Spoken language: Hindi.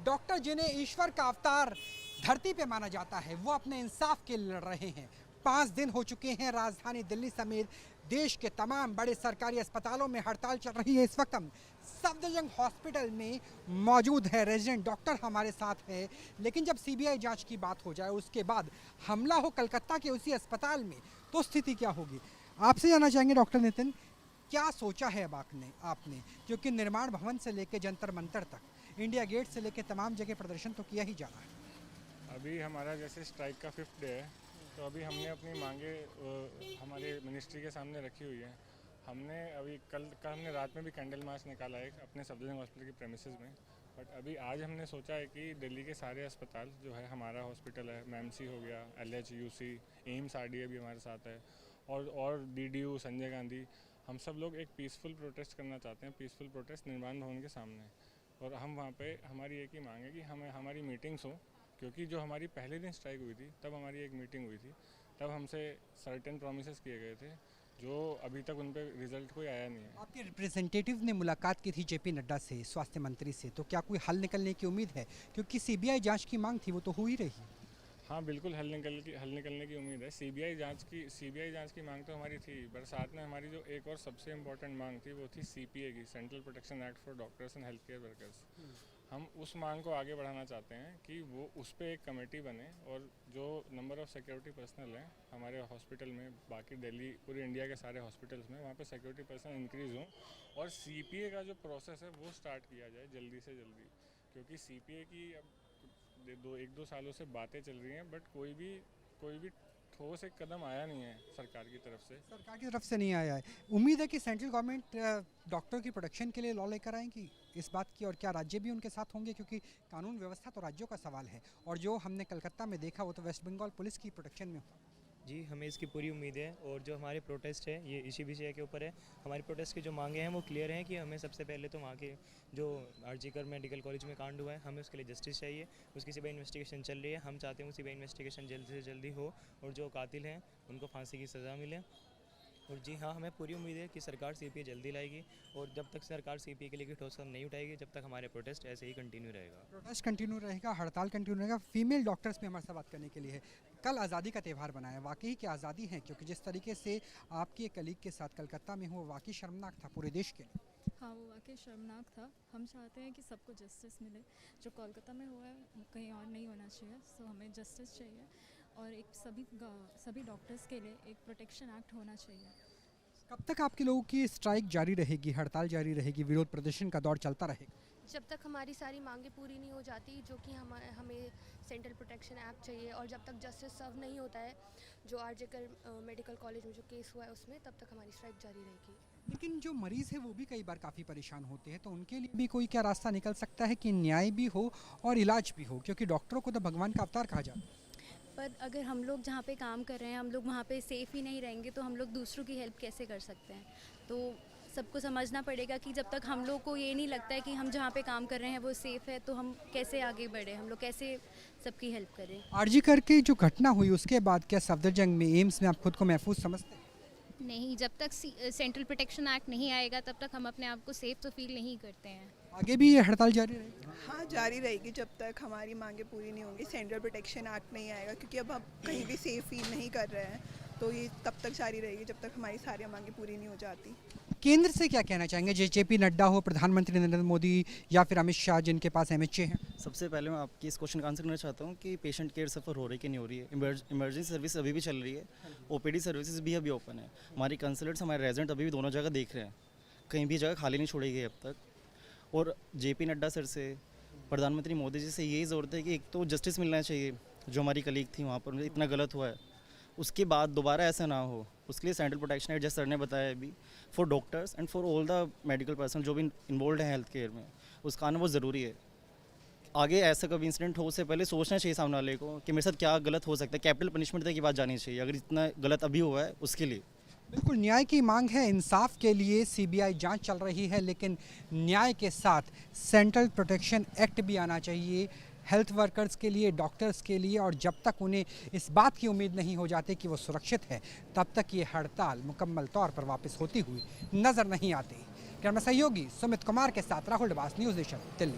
डॉक्टर जिन्हें ईश्वर का अवतार धरती पे माना जाता है वो अपने इंसाफ के लिए लड़ रहे हैं। 5 दिन हो चुके हैं राजधानी दिल्ली समेत देश के तमाम बड़े सरकारी अस्पतालों में हड़ताल चल रही है। इस वक्त हम सफदरजंग हॉस्पिटल में मौजूद है, रेजिडेंट डॉक्टर हमारे साथ है। लेकिन जब सीबीआई जांच की बात हो जाए, उसके बाद हमला हो कलकत्ता के उसी अस्पताल में, तो स्थिति क्या होगी? आपसे जानना चाहेंगे डॉक्टर नितिन, क्या सोचा है अब आपने क्योंकि निर्माण भवन से लेकर जंतर मंतर तक, इंडिया गेट से लेकर तमाम जगह प्रदर्शन तो किया ही जा रहा है। अभी हमारा जैसे स्ट्राइक का 5th डे है, तो अभी हमने अपनी मांगे हमारे मिनिस्ट्री के सामने रखी हुई है। हमने अभी कल हमने रात में भी कैंडल मार्च निकाला है अपने सफदरजंग हॉस्पिटल के प्रेमिसेस में। बट अभी आज हमने सोचा है कि दिल्ली के सारे अस्पताल जो है, हमारा हॉस्पिटल है, मैमसी हो गया, LH UC, एम्स RDA भी हमारे साथ है, और DDU संजय गांधी, हम सब लोग एक पीसफुल प्रोटेस्ट करना चाहते हैं। पीसफुल प्रोटेस्ट निर्माण भवन के सामने, और हम वहाँ पे हमारी एक ही मांग है कि हमें हमारी मीटिंग्स हो, क्योंकि जो हमारी पहले दिन स्ट्राइक हुई थी तब हमारी एक मीटिंग हुई थी, तब हमसे सर्टेन प्रोमिसेस किए गए थे जो अभी तक उन पर रिजल्ट कोई आया नहीं है। आपके रिप्रेजेंटेटिव ने मुलाकात की थी JP नड्डा से, स्वास्थ्य मंत्री से, तो क्या कोई हल निकलने की उम्मीद है? क्योंकि सीबीआई जांच की मांग थी वो तो हो ही रही। हाँ बिल्कुल, हल निकलने की उम्मीद है। सीबीआई जांच की मांग तो हमारी थी, पर साथ में हमारी जो एक और सबसे इम्पोर्टेंट मांग थी वो थी CPA की, central protection act for doctors and health care workers. हम उस मांग को आगे बढ़ाना चाहते हैं कि वो उस पर एक कमेटी बने, और जो नंबर ऑफ़ सिक्योरिटी पर्सनल हैं हमारे हॉस्पिटल में, बाकी दिल्ली पूरे इंडिया के सारे हॉस्पिटल्स में, वहाँ पे सिक्योरिटी पर्सनल इंक्रीज़ हों, और CPA का जो प्रोसेस है वो स्टार्ट किया जाए जल्दी से जल्दी। क्योंकि CPA की अब 1-2 सालों से बातें चल रही हैं, बट कोई भी ठोस एक कदम आया नहीं है सरकार की तरफ से नहीं आया है। उम्मीद है कि सेंट्रल गवर्नमेंट डॉक्टरों की प्रोटेक्शन के लिए लॉ लेकर आएंगी इस बात की, और क्या राज्य भी उनके साथ होंगे? क्योंकि कानून व्यवस्था तो राज्यों का सवाल है, और जो हमने कलकत्ता में देखा वो तो वेस्ट बंगाल पुलिस की प्रोटेक्शन में हुआ। जी, हमें इसकी पूरी उम्मीद है, और जो हमारे प्रोटेस्ट है ये इसी विषय के ऊपर है। हमारी प्रोटेस्ट की जो मांगे हैं वो क्लियर हैं कि हमें सबसे पहले तो वहाँ के जो आरजीकर मेडिकल कॉलेज में कांड हुआ है, हमें उसके लिए जस्टिस चाहिए। उसकी सीबीआई इन्वेस्टिगेशन चल रही है, हम चाहते हैं वो सीबीआई इन्वेस्टिगेशन जल्द से जल्दी हो, और जो कातिल हैं उनको फांसी की सज़ा मिले। और जी हाँ, हमें पूरी उम्मीद है कि सरकार CPA जल्दी लाएगी, और जब तक सरकार CPA के लिए कोई ठोस कदम नहीं उठाएगी, जब तक हमारे प्रोटेस्ट ऐसे ही कंटिन्यू रहेगा। प्रोटेस्ट कंटिन्यू रहेगा, हड़ताल कंटिन्यू रहेगा। फीमेल डॉक्टर्स भी हमारे साथ बात करने के लिए है। कल आज़ादी का त्यौहार बनाया, वाकई की आज़ादी है? क्योंकि जिस तरीके से आपके कलीग के साथ कलकत्ता में हुआ, वाकई शर्मनाक था पूरे देश के लिए। हाँ, वो वाकई शर्मनाक था। हम चाहते हैं कि सबको जस्टिस मिले। जो कोलकाता में हुआ है वो कहीं और नहीं होना चाहिए, सो हमें जस्टिस चाहिए, और एक सभी डॉक्टर्स के लिए एक प्रोटेक्शन एक्ट होना चाहिए। कब तक आपके लोगों की स्ट्राइक जारी रहेगी, हड़ताल जारी रहेगी, विरोध प्रदर्शन का दौर चलता रहेगा? जब तक हमारी सारी मांगें पूरी नहीं हो जाती, जो कि हमें सेंट्रल प्रोटेक्शन एक्ट चाहिए, और जब तक जस्टिस सर्व नहीं होता है जो आरजीकर मेडिकल कॉलेज में जो केस हुआ है उसमें, तब तक हमारी स्ट्राइक जारी रहेगी। लेकिन जो मरीज़ है वो भी कई बार काफ़ी परेशान होते हैं, तो उनके लिए भी कोई क्या रास्ता निकल सकता है कि न्याय भी हो और इलाज भी हो? क्योंकि डॉक्टरों को तो भगवान का अवतार कहा जाता है। पर अगर हम लोग जहाँ पे काम कर रहे हैं, हम लोग वहाँ पे सेफ़ ही नहीं रहेंगे, तो हम लोग दूसरों की हेल्प कैसे कर सकते हैं? तो सबको समझना पड़ेगा कि जब तक हम लोग को ये नहीं लगता है कि हम जहाँ पे काम कर रहे हैं वो सेफ़ है, तो हम कैसे आगे बढ़े, हम लोग कैसे सबकी हेल्प करें। आरजी करके जो घटना हुई उसके बाद क्या सफदरजंग में, एम्स में आप खुद को महफूज समझते हैं? नहीं, जब तक सेंट्रल प्रोटेक्शन एक्ट नहीं आएगा तब तक हम अपने आप को सेफ तो फील नहीं करते हैं। आगे भी ये हड़ताल जारी रहेगी? हाँ, जारी रहेगी जब तक हमारी मांगे पूरी नहीं होंगी, सेंट्रल प्रोटेक्शन एक्ट नहीं आएगा, क्योंकि अब हम कहीं भी सेफ फील नहीं कर रहे हैं, तो ये तब तक जारी रहेगी जब तक हमारी सारी मांगे पूरी नहीं हो जाती। केंद्र से क्या कहना चाहेंगे? JP नड्डा हो, प्रधानमंत्री नरेंद्र मोदी, या फिर अमित शाह जिनके पास MHA हैं? सबसे पहले मैं आपकी इस क्वेश्चन का आंसर करना चाहता हूँ कि पेशेंट केयर सफ़र हो रही है कि नहीं हो रही है। इमरजेंसी सर्विस अभी भी चल रही है, OPD सर्विसेज भी अभी ओपन है। हमारी कंसल्टेंट्स, हमारे रेजिडेंट अभी भी दोनों जगह देख रहे हैं, कहीं भी जगह खाली नहीं छोड़ी गई अब तक। और JP नड्डा सर से, प्रधानमंत्री मोदी जी से यही ज़रूरत है कि एक तो जस्टिस मिलना चाहिए, जो हमारी कलीग थी वहाँ पर इतना गलत हुआ है, उसके बाद दोबारा ऐसा ना हो, उसके लिए सेंट्रल प्रोटेक्शन एक्ट जैसे सर ने बताया अभी, for doctors and for all the medical person जो भी इन्वॉल्व है हेल्थ केयर में, उसका आना बहुत ज़रूरी है। आगे ऐसा कभी इंसिडेंट हो उससे पहले सोचना चाहिए सामने वाले को कि मेरे साथ क्या गलत हो सकता है, कैपिटल पनिशमेंट तक की बात जानी चाहिए अगर इतना गलत अभी हुआ है उसके लिए। बिल्कुल न्याय की मांग है, इंसाफ के लिए CBI जांच चल रही है, लेकिन न्याय के साथ सेंट्रल प्रोटेक्शन एक्ट भी आना चाहिए हेल्थ वर्कर्स के लिए, डॉक्टर्स के लिए, और जब तक उन्हें इस बात की उम्मीद नहीं हो जाती कि वो सुरक्षित है, तब तक ये हड़ताल मुकम्मल तौर पर वापस होती हुई नज़र नहीं आती। कैमरा सहयोगी सुमित कुमार के साथ राहुल डबास, न्यूज़ नेशन, दिल्ली।